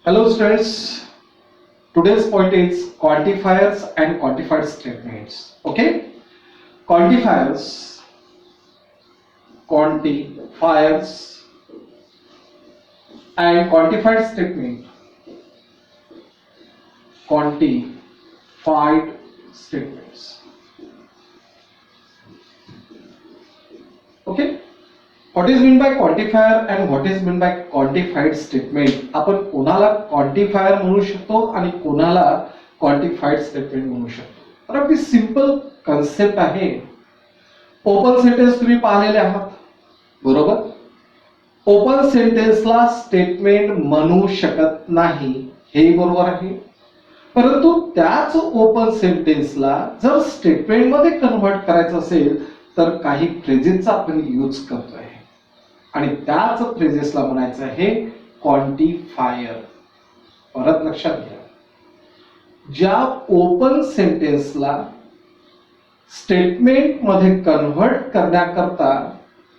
Hello students, today's point is quantifiers and quantified statements. Okay, quantifiers, quantifiers and quantified statement, quantified statements. Okay, what is meant by quantifier and what is meant by quantified statement? आपण कोणाला quantifier म्हणू शकतो आणि कोणाला quantified statement म्हणू शकतो. तर अगदी सिंपल कन्सेप्ट आहे. ओपन सेंटेन्स तुम्ही पाहिलेले आहात बरोबर. ओपन सेंटेन्सला स्टेटमेंट म्हणू शकत नाही हे बरोबर आहे, परंतु त्याच ओपन सेंटेन्सला जर स्टेटमेंट मध्ये कन्व्हर्ट करायचं असेल तर काही फ्रेजेसचा आपण यूज करतोय आणि त्याच फ्रेजेसला म्हणायचं आहे क्वांटिफायर. परत लक्षात घ्या, ज्या ओपन सेंटेन्सला स्टेटमेंट मध्ये कन्व्हर्ट करण्याकरता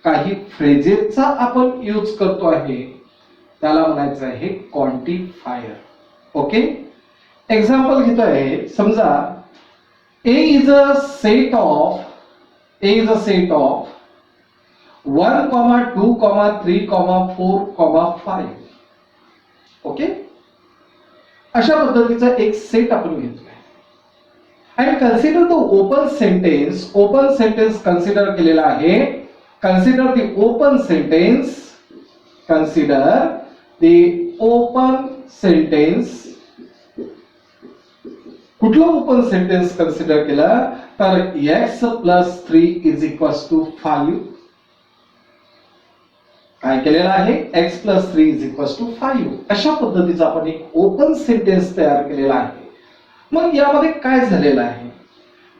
काही फ्रेजेसचा आपण यूज करतो आहे त्याला म्हणायचं आहे क्वांटिफायर. ओके, एक्झाम्पल घेतोय. समजा A is a set of 1, 2, 3, 4, 5. Okay, अशा पद्धतीचा एक सेट आपण घेतोय आणि consider the open sentence. Open sentence consider केलेला आहे. Consider the open sentence. Consider the open sentence. कुठलं ओपन सेंटेन्स कन्सिडर केलं तर x + 3 = 5. काय केलेलं आहे, x + 3 = 5. अशा पद्धतीचा आपण एक ओपन सेंटेन्स तयार केलेला आहे. मग यामध्ये काय झालेलं आहे,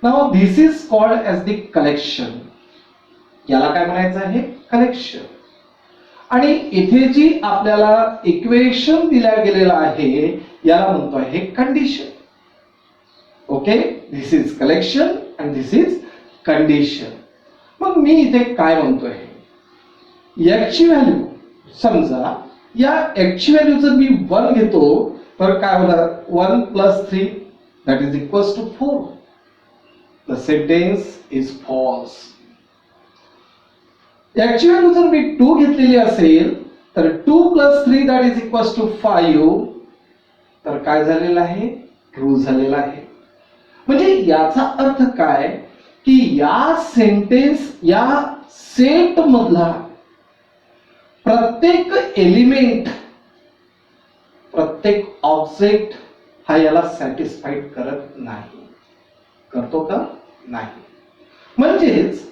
now this is called as the collection. याला काय म्हणायचं आहे, कलेक्शन. आणि इथे जी आपल्याला इक्वेशन दिल्या गेलेला आहे याला म्हणतो आहे condition. Okay, this is collection and this is condition. मग मी इथे काय म्हणतोय, याची व्हॅल्यू समजा या एक्सची व्हॅल्यू जर मी 1 घेतो तर काय होणार, 1 + 3 = 4. The sentence is false. याची व्हॅल्यू जर मी 2 घेतलेली असेल तर 2 + 3 = 5. तर काय झालेलं आहे, ट्रू झालेला आहे. म्हणजे याचा अर्थ काय की या सेंटेन्स, या सेट मधला प्रत्येक एलिमेंट, प्रत्येक ऑब्जेक्ट हा याला सॅटिस्फाईड करत नाही. करतो का, नाही. म्हणजेच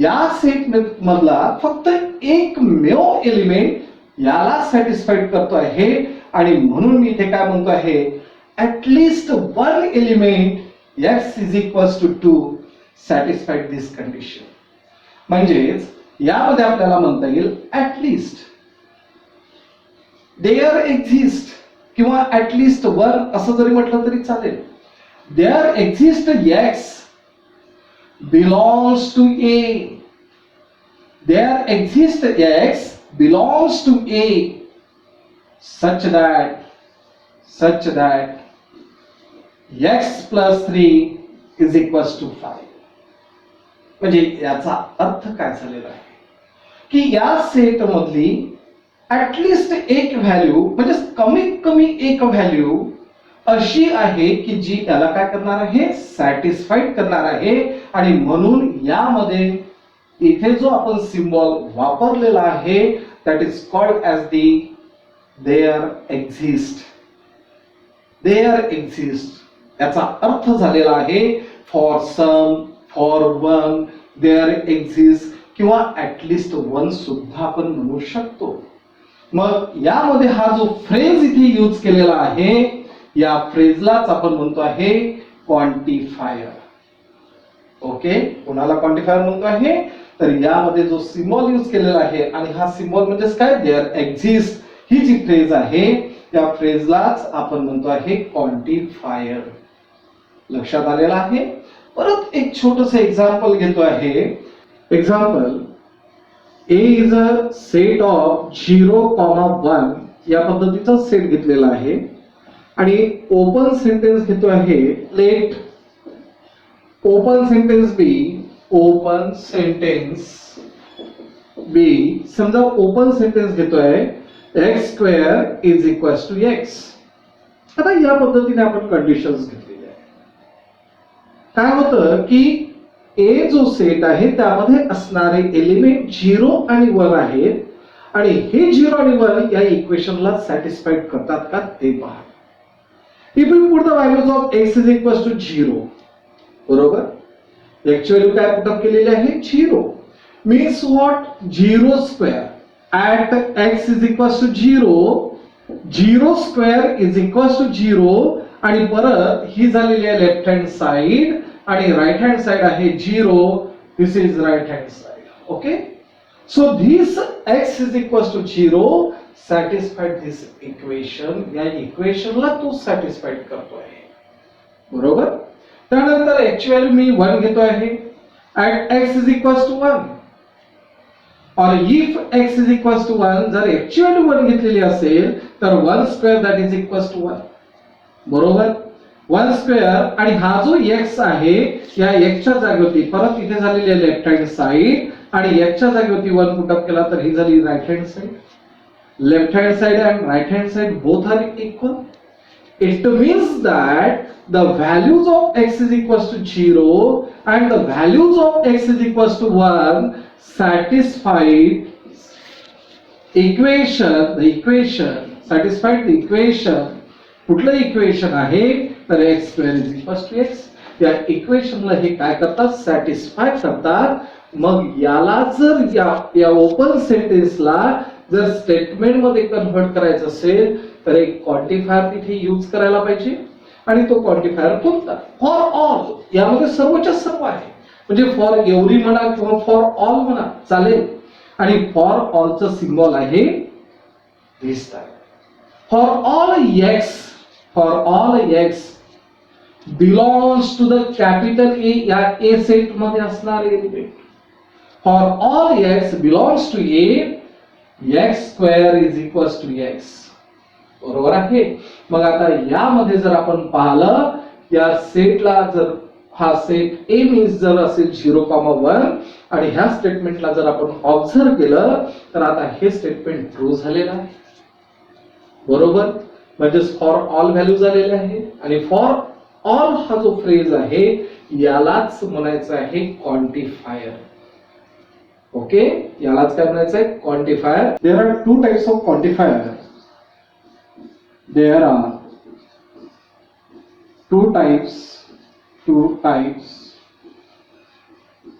या सेट मधला फक्त एकमेव एलिमेंट याला सॅटिस्फाईड करतो आहे आणि म्हणून मी इथे काय म्हणतो आहे, at least one element x = 2 satisfied this condition. म्हणजेच यामध्ये आपल्याला म्हणता येईल ऍटलिस्ट देअर एक्झिस्ट किंवा ऍटलिस्ट 1 असं जरी म्हटलं तरी चालेल. There exist x belongs to A. There exist x belongs to A such that x + 3 = 5. म्हणजे याचा अर्थ काय झालेला आहे की या सेट मधली ऍटलिस्ट एक व्हॅल्यू, म्हणजे कमीत कमी एक व्हॅल्यू अशी आहे की जी त्याला काय करणार आहे, सॅटिस्फाईड करणार आहे. आणि म्हणून यामध्ये इथे जो आपण सिम्बॉल वापरलेला आहे that is called as the there exist. There exist याचा अर्थ झालेला आहे for some, for one, there exist किंवा ऍटलिस्ट 1 सुद्धा आपण म्हणू शकतो. मग यामध्ये हा जो फ्रेज इथे यूज केलेला आहे या फ्रेजलाच आपण म्हणतो आहे क्वांटिफायर. ओके, कोणाला क्वांटिफायर म्हणतो आहे तर यामध्ये जो सिम्बॉल यूज केलेला आहे आणि हा सिम्बॉल म्हणजे काय, देअर एक्झिस्ट ही जी फ्रेज आहे त्या फ्रेजलाच आपण म्हणतो आहे क्वांटिफायर. लक्षात आलेला आहे. परत एक छोटस एक्झाम्पल घेतो आहे. Example, A is a set of 0, 1 या पद्धतीचा सेट घेतलेला आहे आणि ओपन सेंटेन्स घेतो आहे. लेट ओपन सेंटेन्स बी समजा ओपन सेंटेन्स घेतोय x square is equal to x. आता या पद्धतीने आपण कंडिशन्स घेतलेल्या आहे. काय होतं की ए जो सेट आहे त्यामध्ये असणारे एलिमेंट 0 आणि 1 आहेत आणि हे 0 आणि 1 या इक्वेशनला सॅटिस्फाईड करतात का ते पहा. If you put the values of x is equal to 0, बरोबर, x ची व्हॅल्यू काय पुट अप केलेली आहे 0, means what 0 square at x is equal to 0 square is equal to 0 आणि परत ही झालेली आहे लेफ्ट हँड साइड आणि राइट हँड साइड आहे 0. This is right hand side. Okay, so this x is equal to 0 satisfied this equation. या इक्वेशनला तो सॅटिस्फाईड करतो आहे, बरोबर. त्यानंतर x ची व्हॅल्यू मी 1 घेतो आहे at x is equal to 1 और if x is equal to 1, जर x ची व्हॅल्यू 1 घेतलेली असेल तर 1 square that is equal to 1, बरोबर. 1 स्क्वेअर आणि हा जो x आहे या x च्या जागेवरती परत इथे झालेली आहे लेफ्ट हँड साइड आणि x च्या जागेवरती 1 पुट अप केला तर ही झाली right hand side. Left hand side and right hand side both are equal. It means that the values of x is equals to 0 and the values of x is equals to 1 satisfied satisfied the equation. कुठलं equation आहे तर x square is equals to x. या इक्वेशनला हे काय करतात satisfy करतात. मग याला जर या ओपन सेंटेन्सला जर स्टेटमेंट मध्ये कन्व्हर्ट करायचं असेल तर एक क्वांटिफायर तिथे यूज करायला पाहिजे आणि तो क्वांटिफायर कोणता फॉर ऑल. यामध्ये सर्वच्या सर्व आहे म्हणजे फॉर एव्हरी म्हणा किंवा फॉर ऑल म्हणा चालेल. आणि फॉर ऑलचं सिम्बॉल आहे this type. For all x belongs to the capital A या ए सेट मध्ये असणारे element. For all x belongs to A x square is equal to x, बरोबर आहे. मग आता यामध्ये जर आपण पाहिलं या सेटला जर हा सेट ए मीन्स जर असेल 0,1 आणि ह्या स्टेटमेंटला जर आपण ऑब्झर्व केलं तर आता हे स्टेटमेंट ट्रू झालेलं आहे, बरोबर. म्हणजे फॉर ऑल व्हॅल्यू झालेले आहे आणि फॉर ऑल हा जो फ्रेज आहे यालाच म्हणायचं आहे क्वांटिफायर. ओके, यालाच काय म्हणायचं आहे quantifier. There are two types of quantifier. There are two types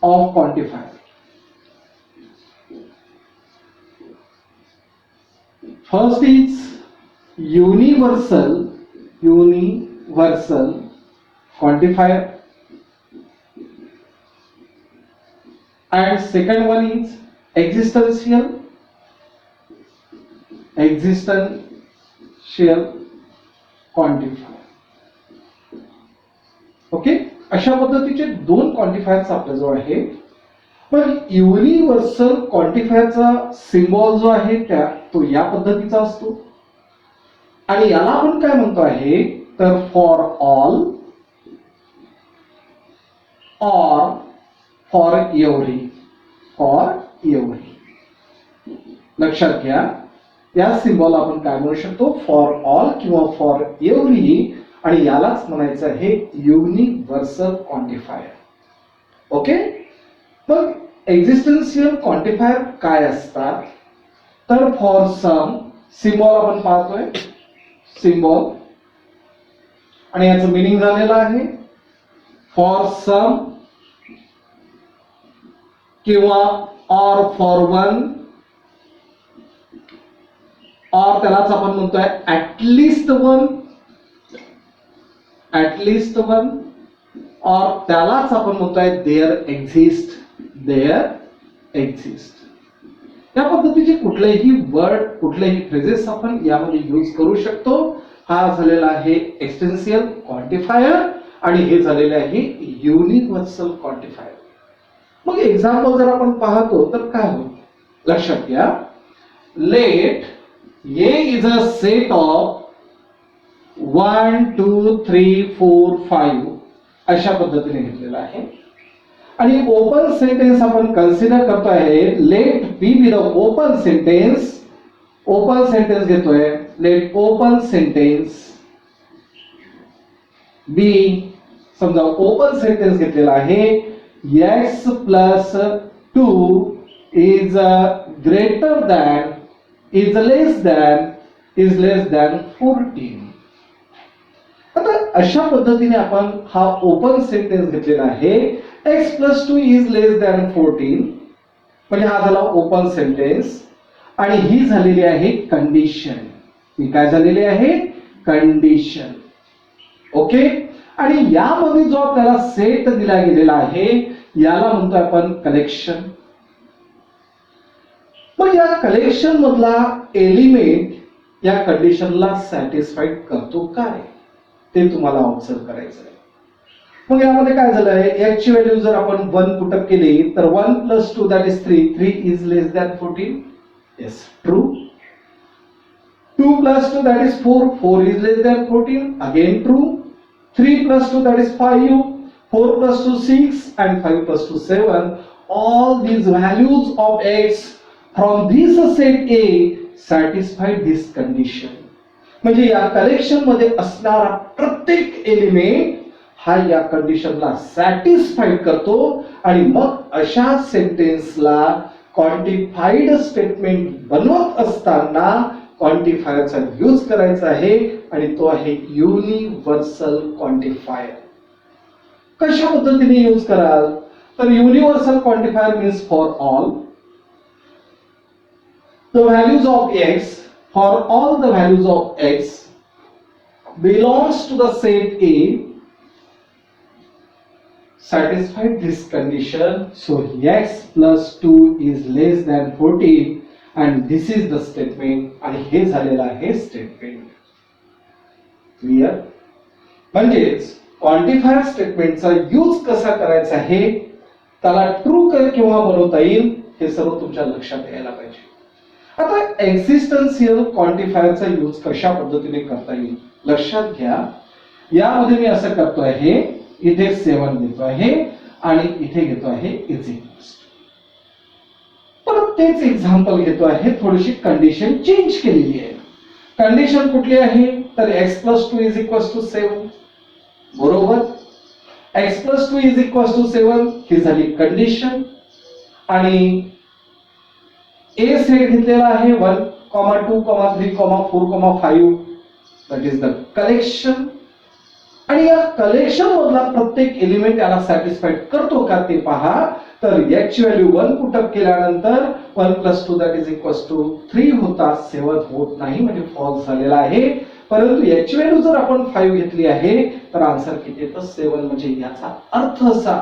of quantifier. First is universal quantifier and second one is existential quantifier. Okay, अशा पद्धतीचे दोन क्वांटिफायर्स आपल्याजवळ आहेत. पण युनिव्हर्सल क्वांटिफायरचा सिम्बॉल जो आहे तो या पद्धतीचा असतो आणि याला आपण काय म्हणतो आहे तर फॉर ऑल और फॉर एव्हरी. लक्षात घ्या या सिम्बॉल आपण काय म्हणू शकतो फॉर ऑल किंवा फॉर एव्हरी आणि यालाच म्हणायचं आहे युनिव्हर्सल क्वांटिफायर. ओके, मग एक्झिस्टेन्शियल क्वांटिफायर काय असतात तर फॉर सम सिम्बॉल आपण पाहतोय सिम्बॉल आणि याचं मीनिंग झालेलं आहे फॉर सम किंवा ऑर फॉर वन और त्यालाच आपण म्हणतोय ऍटलिस्ट वन और त्यालाच आपण म्हणतोय देअर एक्झिस्ट. या पद्धतीचे कुठलेही वर्ड कुठलेही फ्रेजेस आपण यामध्ये यूज करू शकतो. हा झालेला आहे एक्सटेन्शियल क्वांटिफायर आणि हे झालेले आहे युनिव्हर्सल क्वांटिफायर. मग एक्झाम्पल जर आपण पाहतो तर काय होईल लक्षात घ्या. Let A is a set of 1 2 3 4 5 अशा पद्धतीने घेतलेला आहे आणि ओपन सेंटेन्स आपण कन्सिडर करतो आहे. Let B be the open sentence घेतोय. लेट ओपन सेंटेन्स बी, समजा ओपन सेंटेन्स घेतलेला आहे. x plus 2 is greater than is less than 14. आता अशा पद्धतीने आपण हा ओपन सेंटेन्स घेतलेला आहे. x plus 2 is less than 14 म्हणजे हा झाला ओपन सेंटेन्स आणि ही झालेली आहे कंडिशन. ही काय झालेली आहे? कंडिशन. ओके. आणि यामध्ये जो आपल्याला सेट दिला गेलेला आहे याला म्हणतो आपण कलेक्शन. मग या कलेक्शन मधला एलिमेंट या कंडिशनला सॅटिस्फाईड करतो काय ते तुम्हाला ऑब्झर्व करायचं आहे. मग यामध्ये काय झालं आहे? x ची व्हॅल्यू जर आपण 1 पुट अप केली तर 1 plus 2 that is 3. 3 is less than 14. Yes, true. 2 plus 2 that is 4. 4 is less than 14. Again true. 3 plus 2 that is 5. 4 plus 2 6 and 5 plus 2 7. All these values of x from this set A satisfy this condition. म्हणजे या collection मध्ये असणारा प्रत्येक element हा या कंडिशनला satisfied करतो आणि मग अशा सेंटेन्सला क्वांटिफाईड स्टेटमेंट बनवत असताना क्वांटिफायरचा यूज करायचा आहे आणि तो आहे युनिव्हर्सल क्वांटिफायर. कशा पद्धतीने यूज कराल तर universal quantifier means for all the values of x, for all the values of x belongs to the set A satisfy this condition. So x plus 2 is less than 14 and this is the statement आणि हे झालेलं आहे statement. Clear? म्हणजेच quantifier स्टेटमेंटचा use कसा करायचा आहे, त्याला true किंवा बनवता येईल हे सर्व तुमच्या लक्षात यायला पाहिजे. आता एक्झिस्टन्शियल क्वांटिफायरचा यूज कशा पद्धतीने करता येईल लक्षात घ्या. यामध्ये मी असं करतो आहे, इथे 7 घेतो आहे आणि इथे घेतो आहे इज इक्वल्स. परत तेच एक्झाम्पल घेतो आहे, थोडीशी कंडिशन चेंज केलेली आहे. कंडिशन कुठली आहे तर x plus 2 is equals to 7. बरोबर. x plus 2 is equals to 7 ही झाली कंडिशन आणि A सेट घेतलेला आहे 1, 2, 3, 4, 5 दॅट इज द कलेक्शन आणि या कलेक्शन मधला प्रत्येक एलिमेंट याला सॅटिस्फाईड करतो का ते पहा. तर x ची व्हॅल्यू 1 पुट अप केल्यानंतर 1 plus 2 that is equals to 3 होता, 7 होत नाही म्हणजे फॉल्स झालेला आहे. परंतु x ची व्हॅल्यू जर आपण 5 घेतली आहे तर आन्सर किती येतं 7. म्हणजे याचा अर्थ असा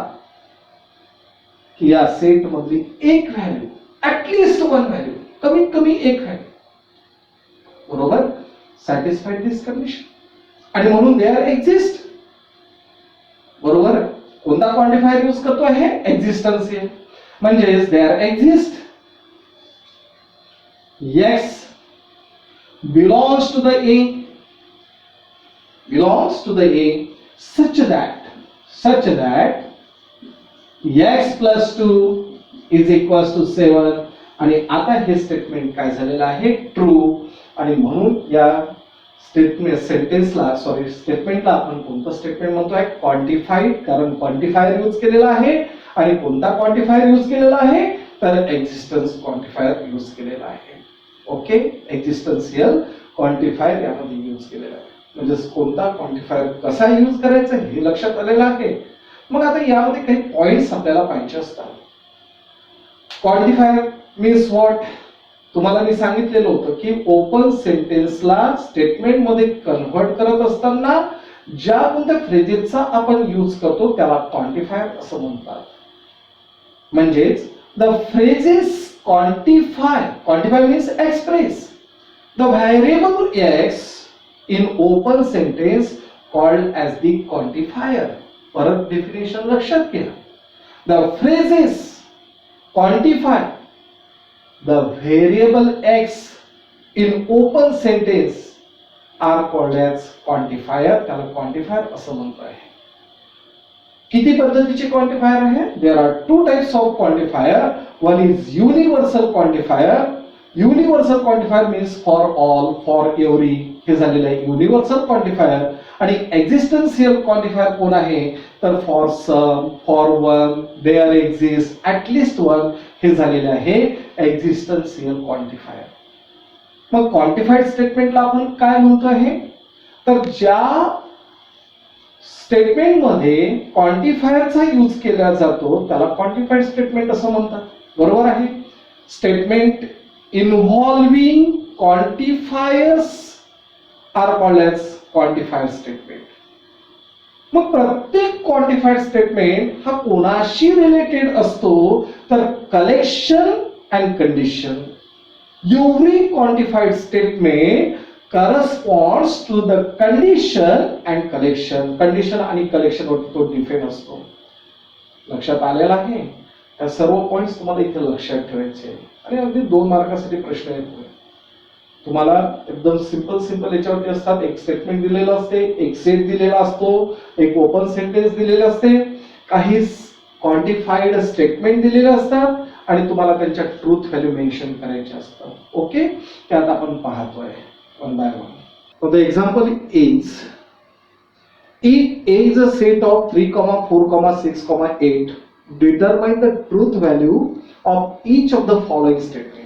की या सेट मधली एक व्हॅल्यू ऍटलीस्ट 1 व्हॅल्यू कमीत कमी एक व्हॅल्यू बरोबर सॅटिस्फाईड दिस कंडिशन आणि म्हणून दे आर एक्झिस्ट. बरोबर. कोणता क्वांटिफायर यूज करतो आहे एक्झिस्टन्शियल म्हणजे they are exist. x belongs to the A such that x plus 2 is equals to 7 आणि आता हे स्टेटमेंट काय झालेलं आहे ट्रू आणि म्हणून या स्टेटमेंटला आपण कोणतं स्टेटमेंट म्हणतोय क्वांटिफाईड, कारण क्वांटिफायर यूज केलेला आहे आणि कोणता क्वांटिफायर यूज केलेला आहे तर एक्झिस्टन्स क्वांटिफायर यूज केलेला आहे. ओके. एक्झिस्टन्शियल क्वांटिफायर यामध्ये यूज केलेला आहे. म्हणजे कोणता क्वांटिफायर कसा यूज करायचा हे लक्षात आलेलं आहे. मग आता यामध्ये काही पॉइंट्स आपल्याला पाहिजे असतात. क्वांटिफायर मीन्स व्हॉट, तुम्हाला मी सांगितलेलं होतं की ओपन सेंटेन्सला स्टेटमेंट मध्ये कन्व्हर्ट करत असताना ज्या कोणत्या फ्रेजेसचा आपण यूज करतो त्याला क्वांटिफायर असं म्हणतात. म्हणजेच the phrases quantify means express the variable x in open sentence called as the quantifier. परत डेफिनेशन लक्षात घ्या. The phrases quantify the variable x in open sentence are called as quantifier. त्याला quantifier असं म्हणतो आहे. किती पद्धतीचे क्वांटिफायर आहे? There are two types of quantifier. One is universal quantifier. Universal quantifier means for all, for every, हे झालेलं आहे युनिव्हर्सल क्वांटिफायर. आणि एक्झिस्टन्शियल क्वांटिफायर कोण आहे? तर for some, for one, there exist, at least one, हे झालेले आहे एक्झिस्टन्शियल क्वांटिफायर. मग क्वांटिफाईड स्टेटमेंटला आपण काय म्हणतो आहे? तर ज्या स्टेटमेंट मध्ये क्वांटिफायरचा यूज केला जातो त्याला क्वांटिफाईड स्टेटमेंट असं म्हणतात. बरोबर आहे. Statement involving quantifiers are called as quantified statement. मग प्रत्येक क्वांटिफाईड स्टेटमेंट हा कोणाशी रिलेटेड असतो? तर collection and condition. Every quantified statement corresponds to the condition and collection. Condition आणि collection वरती तो डिपेंड असतो. लक्षात आलेला आहे? या सर्व पॉइंट्स तुम्हाला इथे लक्षात ठेवायचे आणि अगदी 2 मार्कासाठी प्रश्न येतो. तुम्हाला एकदम सिंपल याच्यावरती असतात. एक स्टेटमेंट दिलेलं असते, एक सेट दिलेला असतो, एक ओपन सेंटेन्स दिलेलं असते, काही क्वांटिफाईड स्टेटमेंट दिलेले असतात आणि तुम्हाला त्यांच्या ट्रूथ व्हॅल्यू मेन्शन करायचे असतात. ओके, त्यात आपण पाहतोय one by one. For the example is A is a set of 3, 4, 6, 8. Determine the truth value of each of the following statement.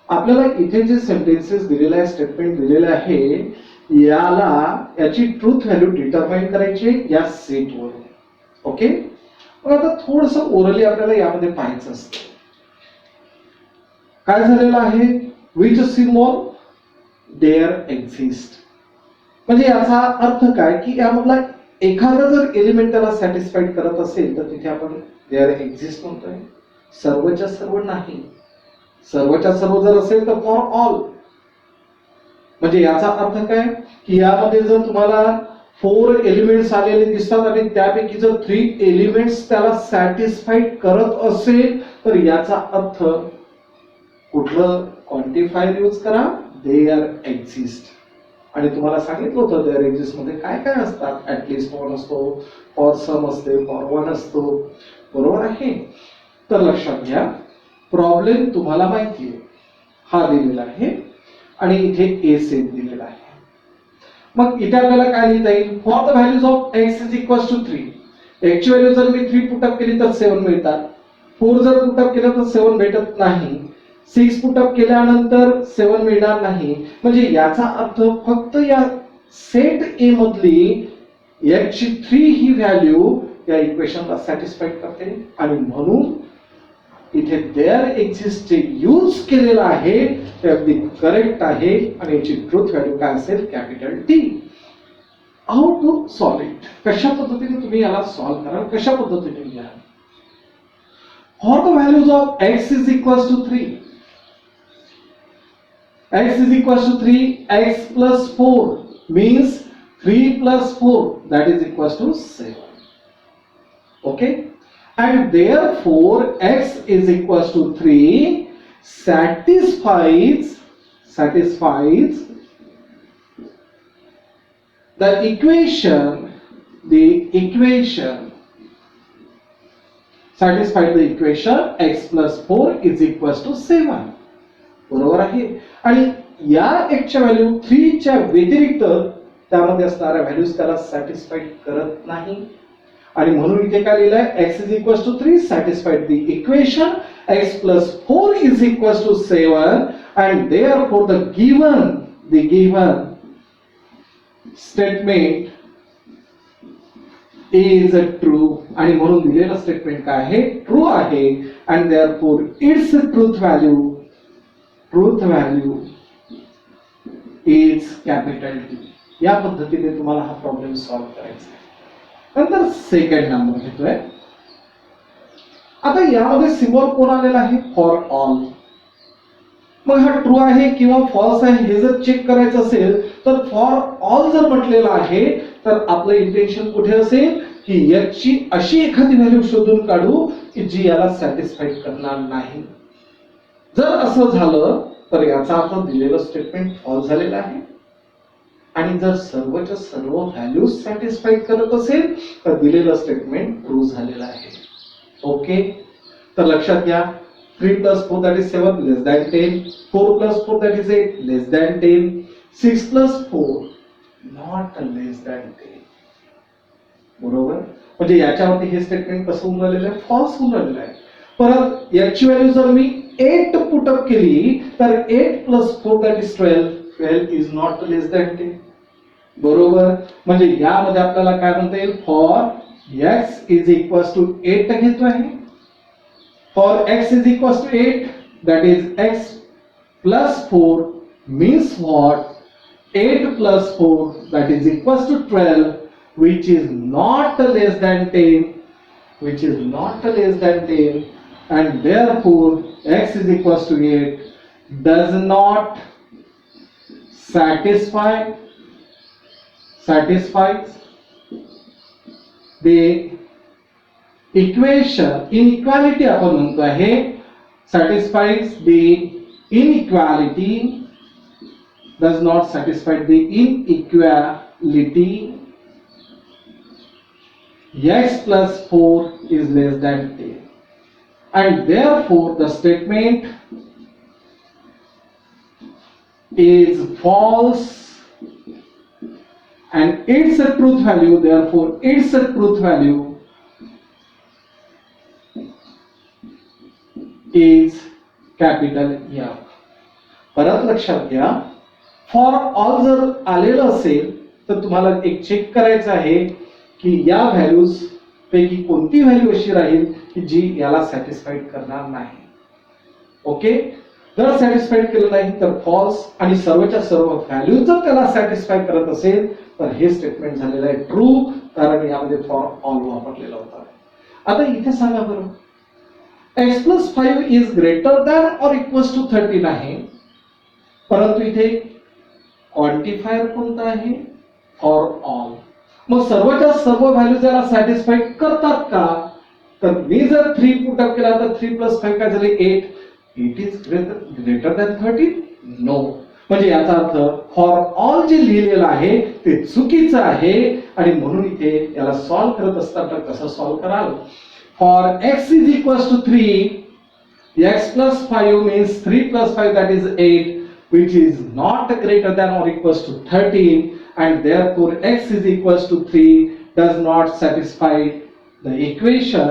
आपल्याला इथे जे सेंटेन्सेस दिलेले आहे, स्टेटमेंट दिलेले आहे, याची ट्रूथ व्हॅल्यू डिटरमाइन करायची या सेटवरून. ओके, मग आता थोडस ओरली आपल्याला यामध्ये पाहायचं असतं. काय झालेलं आहे? Which symbol there exist. म्हणजे याचा अर्थ काय की यामधला एखादा जर एलिमेंट त्याला सॅटिस्फाईड करत असेल तर तिथे आपण देअर एक्झिस्ट म्हणतोय. सर्वच्या सर्व नाही. सर्वच्या सर्व जर असेल तर फॉर ऑल. म्हणजे याचा अर्थ काय की यामध्ये जर तुम्हाला 4 एलिमेंट्स आलेले दिसतात आणि त्यापैकी जर 3 एलिमेंट्स त्याला सॅटिस्फाईड करत असेल तर याचा अर्थ कुठलं क्वांटिफायर यूज करा? There exist. आणि तुम्हाला सांगितलं होतं देअर एक्झिस्ट मध्ये काय काय असतात. ऍटलिस्ट वन असतो, फॉर सम असते, फॉर वन असतो. बरोबर आहे. तर लक्षात घ्या, प्रॉब्लेम तुम्हाला माहिती आहे, हा दिलेला आहे आणि इथे ए सेट दिलेला आहे. मग इथे आपल्याला काय लिहिता येईल? For the values of x is equal to 3. x ची व्हॅल्यू जर मी 3 पुटअप केली तर 7 मिळतात. 4 जर पुटअप केलं तर 7 भेटत नाही. 6 पुटअप केल्यानंतर 7 मिळणार नाही. म्हणजे याचा अर्थ फक्त या सेट ए मधली x ची 3 ही व्हॅल्यू या इक्वेशनला सॅटिस्फाईड करते आणि म्हणून इथे देअर एक्झिस्ट यूज केलेला आहे ते अगदी करेक्ट आहे आणि याची ट्रूथ व्हॅल्यू काय असेल? Capital T. How to solve it? कशा पद्धतीने तुम्ही याला सॉल्व कराल? कशा पद्धतीने घ्या? For the values of x is equal to 3. x is equal to 3, x plus 4 means 3 plus 4 that is equal to 7. Okay, and therefore x is equal to 3 satisfies the equation satisfied the equation x plus 4 is equal to 7. बरोबर आहे. आणि या x च्या value 3 च्या व्यतिरिक्त त्यामध्ये असणाऱ्या values त्याला सॅटिस्फाईड करत नाही आणि म्हणून इथे काय लिहिलंय? x is equal to 3 satisfied the equation x plus 4 is equal to 7 and therefore the given statement is true. आणि म्हणून दिलेलं स्टेटमेंट काय आहे? ट्रू आहे and therefore its truth value is capital T. या पद्धतीने तुम्हाला हा प्रॉब्लेम सॉल्व करायचा आहे. नंतर सेकंड नंबर घेतोय. आता यामध्ये सिम्बॉल कोण आलेला आहे? For all. मग हा ट्रू आहे किंवा फॉल्स आहे हे जर चेक करायचं असेल तर फॉर ऑल जर म्हटलेलं आहे तर आपलं इंटेन्शन कुठे असेल की याची अशी एखादी व्हॅल्यू शोधून काढू की जी याला सॅटिस्फाईड करणार नाही. जर असं झालं तर याचा अर्थ दिलेलं स्टेटमेंट फॉल्स झालेलं आहे. आणि जर सर्वच्या सर्व व्हॅल्यूज सॅटिस्फाईड करत असेल तर दिलेलं स्टेटमेंट ट्रू झालेलं आहे. ओके, तर लक्षात घ्या 3 plus 4 that is 7 less than 10, 4 plus 4 that is 8 less than 10, 6 plus 4 not less than 10. बरोबर, म्हणजे याच्यावरती हे स्टेटमेंट कसं होऊन राहिलेलं आहे, फॉल्स होऊन राहिलेलं आहे. परत याची व्हॅल्यू जर मी 8 पुट अप केली तर 8 plus 4 that is 12, 12 is not less than 10. बरोबर, म्हणजे यामध्ये आपल्याला काय म्हणता येईल, for x is equals to 8 घेतो आहे. For x is equals to 8, that is x plus 4 means what? 8 plus 4 that is equals to 12, which is not less than 10, which is not less than 10, and therefore x is equals to 8 does not satisfies the equation inequality आपण म्हणतो आहे, satisfies the inequality, does not satisfy the inequality x plus 4 is less than 10, and therefore the statement is false and its a truth value, therefore its a truth value is capital F. परत लक्षात घ्या, for all जर आलेलं असेल तर तुम्हाला एक check करायचं आहे की या व्हॅल्यूज पैकी कोणती व्हॅल्यू अशी राहील की जी याला सॅटिस्फाईड करणार नाही. ओके, जर सॅटिस्फाईड केलं नाही तर फॉल्स, आणि सर्वच्या सर्व व्हॅल्यूज जर त्याला सॅटिस्फाय करत असेल तर हे स्टेटमेंट झालेलं आहे ट्रू, कारण यामध्ये फॉर ऑल वापरलेला होता. आता इथे सांगा बरं, x plus 5 is greater than or equals to 13 आहे, परंतु इथे क्वांटिफायर कोणता आहे, फॉर ऑल. मग सर्वच्या सर्व व्हॅल्यू त्याला सॅटिस्फाईड करतात का, तर मी जर 3 पुट अप केला तर 3 plus 5 काय झाले 8, it is greater than 13, no. म्हणजे याचा अर्थ फॉर ऑल जे लिहिलेलं आहे ते चुकीचं आहे, आणि म्हणून इथे याला सॉल्व्ह करत असताना कसं सॉल्व्ह कराल, for x is equals to 3, x plus 5 means 3 plus 5 that is 8, which is not greater than or equals to 13, and therefore x is equals to 3 does not satisfy the equation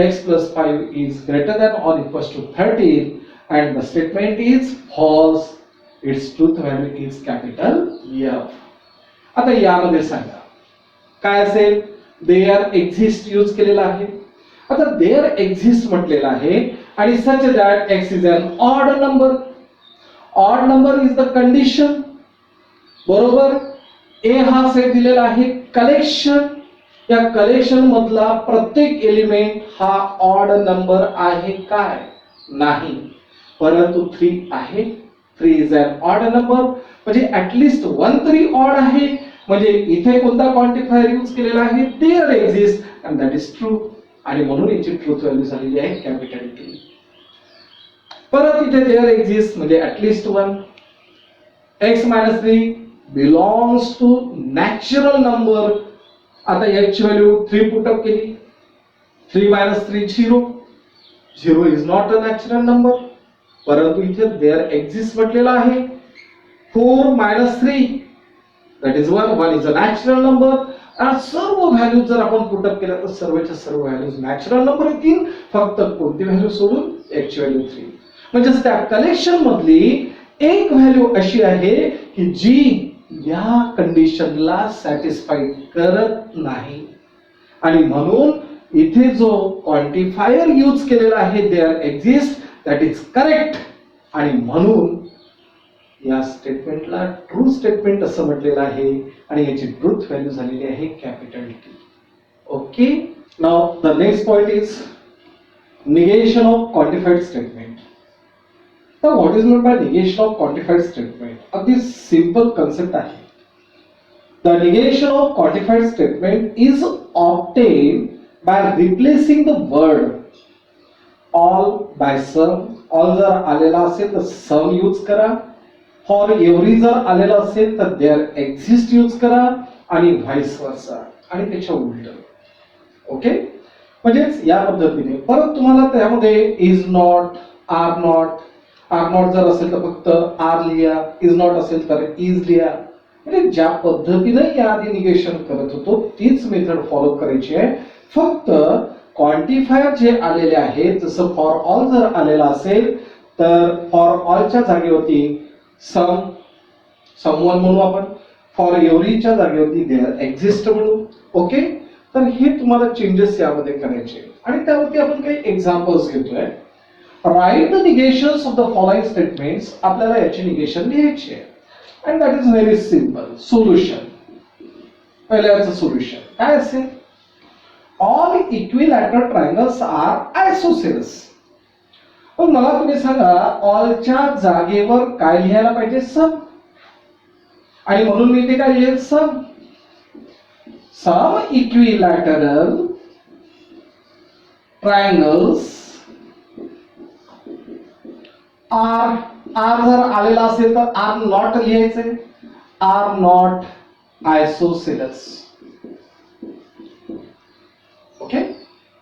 x plus 5 is greater than or equals to 13, and the statement is false, its truth value is capital F. आता यामध्ये सांगा काय असेल, there exist use केलेला आहे. आता there exist म्हटलेलं आहे आणि such that x is an odd number. Odd number is the condition. बरोबर, a हा सेट दिलेला आहे कलेक्शन, या कलेक्शन मधला प्रत्येक एलिमेंट हा ऑड नंबर आहे काय, नाही, परंतु 3 आहे. 3 is an odd number, म्हणजे ऍटलीस्ट 1 तरी ऑड आहे. म्हणजे इथे कोणता क्वांटिफायर यूज केलेला आहे, there exist, and that is true, आणि म्हणून याची ट्रूथ व्हॅल्यू झालेली आहे कॅपिटल टी. परत इथे देअर एक्झिस्ट म्हणजे at least 1. x minus 3 belongs to natural number. आता याची व्हॅल्यू 3 पुट अप केली, 3 minus 3 0, 0 is not a natural number, परंतु इथे देअर एक्झिस्ट म्हटलेला आहे. 4 minus 3 that is 1, 1 is a natural number. सर्व व्हॅल्यू जर आपण पुट अप केल्या तर सर्वच्या सर्व व्हॅल्यूज नॅचरल नंबर येतील, फक्त कोणती व्हॅल्यू सोडून x व्हॅल्यू 3. म्हणजे त्या कलेक्शन मधली एक व्हॅल्यू अशी आहे की जी या कंडिशनला सॅटिस्फाईड करत नाही, आणि म्हणून इथे जो क्वांटिफायर यूज केलेला आहे there exist that is correct, आणि म्हणून या स्टेटमेंटला ट्रू स्टेटमेंट असं म्हटलेलं आहे, आणि याची ट्रूथ व्हॅल्यू झालेली आहे capital T. Okay, now the next point is negation of quantified statement. तर what is meant by negation of quantified statement? अगदी सिंपल कन्सेप्ट आहे. The negation of quantified statement is obtained by replacing the word all by some all जर आलेला असेल तर सम use करा, for every जर आलेला असेल तर देअर एक्झिस्ट यूज करा, आणि व्हाईस वर्सा, आणि त्याच्या उलट. ओके, म्हणजेच या पद्धतीने. परत तुम्हाला त्यामध्ये is not, are not, are not जर असेल तर फक्त आर लिहा, इज नॉट असेल तर इज लिहा. म्हणजे ज्या पद्धतीने याआधी निगेशन करत होतो तीच मेथड फॉलो करायची आहे. फक्त क्वांटिफायर जे आलेले आहेत, जसं फॉर ऑल जर आलेला असेल तर फॉर ऑलच्या जागेवरती समवन म्हणू आपण, फॉर एव्हरीच्या जागेवरती देअर एक्झिस्ट म्हणू. ओके, तर हे तुम्हाला चेंजेस यामध्ये करायचे, आणि त्यावरती आपण काही एक्झाम्पल्स घेतोय. Write the negations of the following statements, आपल्याला याची निगेशन लिहायची आहे. And that is very simple. Solution, पहिल्याचं सोल्युशन काय असेल? All equilateral triangles are isosceles. पण मला तुम्ही सांगा, ऑलच्या जागेवर काय लिहायला पाहिजे? सम. आणि म्हणून मी इथे काय लिहेल? Some. Some equilateral triangles are, are जर आलेला असेल तर आर नॉट लिहायचे. Are not isosceles. Okay,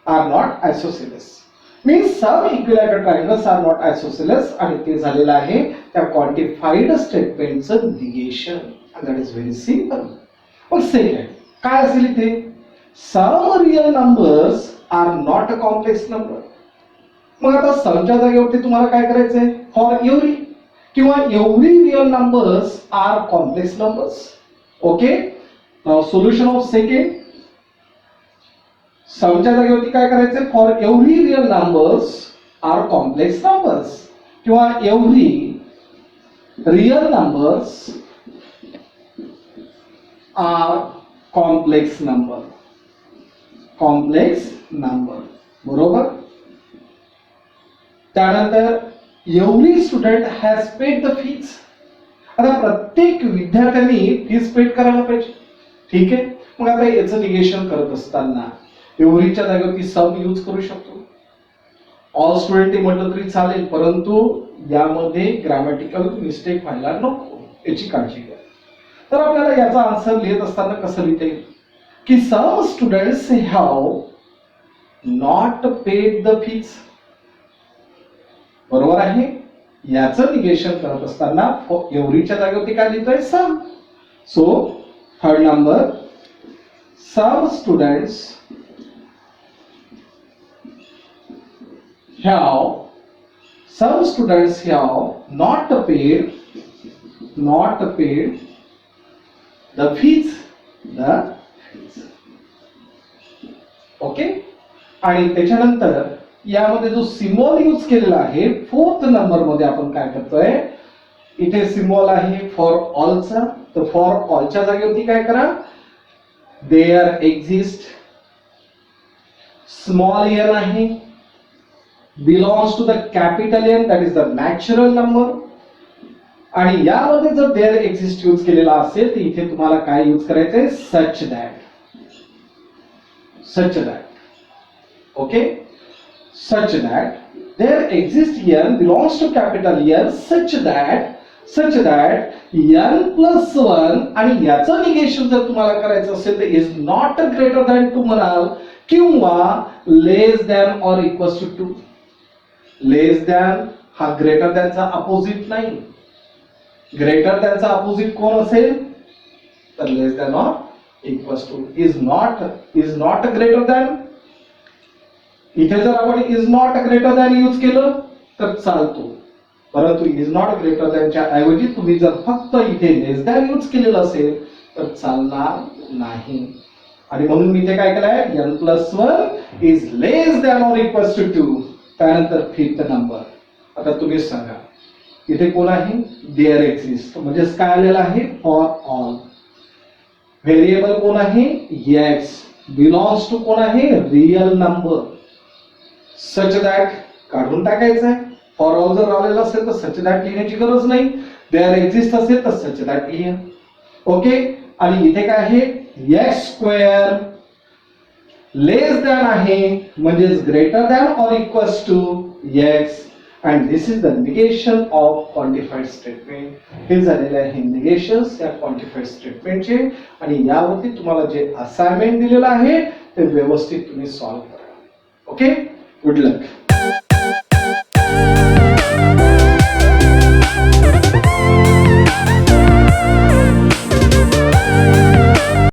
are not isosceles means some equilateral triangles are not isosceles, आणि ते झालेलं आहे त्या क्वांटिफाईड स्टेटमेंटचं negation. That is very simple. मग सेकंड काय असेल इथे? Some real numbers are not a complex number. मग आता समच्या जागेवरती तुम्हाला काय करायचंय? फॉर एव्हरी किंवा every real numbers are complex numbers. Okay, now solution of second. समच्या जागेवरती काय करायचंय? For every real numbers are complex numbers, किंवा every real numbers are complex number. Complex number, बरोबर. त्यानंतर every student has paid the fees. आता प्रत्येक विद्यार्थ्यांनी फीज पेड करायला पाहिजे. ठीक आहे, मग आता याचं निगेशन करत असताना एव्हरीच्या जागेवरती सम यूज करू शकतो. ऑल स्टुडंट म्हटलं तरी चालेल, परंतु यामध्ये ग्रामॅटिकल मिस्टेक व्हायला नको, याची काळजी घ्या. तर आपल्याला याचा आन्सर लिहित असताना कसं लिहिता येईल की some students have not paid the fees. बरोबर आहे. याचं निगेशन करत असताना एव्हरीच्या जागेवरती काय लिहितोय? Some. So third number, some students have not paid the fees. Okay, आणि त्याच्यानंतर यामध्ये जो सिम्बॉल यूज केलेला आहे फोर्थ नंबर मध्ये, आपण काय करतोय? इथे सिम्बॉल आहे फॉर ऑलचा, तर फॉर ऑलच्या जागेवरती काय करा? There exist. स्मॉल एन आहे, belongs to the capital N, that is the natural number. आणि यामध्ये जर देअर एक्झिस्ट यूज केलेला असेल तर इथे तुम्हाला काय यूज करायचंय? Such that. Okay, such that there exists n belongs to capital N such that n plus 1, आणि याचं निगेशन जर तुम्हाला करायचं असेल तर इज नॉट ग्रेटर दॅन 2 म्हणाल, किंवा less than or equals to 2. Less than हा ग्रेटर दॅनचा अपोजिट नाही. ग्रेटर दॅनचा अपोजिट कोण असेल? तर less than or equals to. Is not greater than. इथे जर आपण is not greater than use केलं तर चालतो, परंतु इज नॉट ग्रेटर दॅनच्या ऐवजी तुम्ही जर फक्त इथे लेस दॅन यूज केलेलं असेल तर चालणार नाही. आणि म्हणून मी इथे काय केलंय? n+1 is less than or equals to 2. त्यानंतर फिफ्थ नंबर. आता तुम्ही सांगा इथे कोण आहे? देअर एक्झिस्ट, म्हणजे काय आलेलं आहे? For all. व्हेरिएबल कोण आहे? एक्स. बिलॉंग्स टू कोण आहे? Real number. सच दॅट काढून टाकायचं आहे. फॉर ऑल जर आलेला असेल तर सच दॅट लिहिण्याची गरज नाही. देअर एक्झिस्ट असेल तर सच दॅट लिहा. ओके, आणि इथे काय आहे? एक्स स्क्वेअर लेस दॅन आहे, म्हणजेच greater than or equals to x, and this is the negation of quantified statement. हे झालेले आहे निगेशन्स या क्वांटिफाईड स्टेटमेंटचे. आणि यावरती तुम्हाला जे असाइनमेंट दिलेलं आहे ते व्यवस्थित तुम्ही सॉल्व्ह करा. ओके, गुड लक.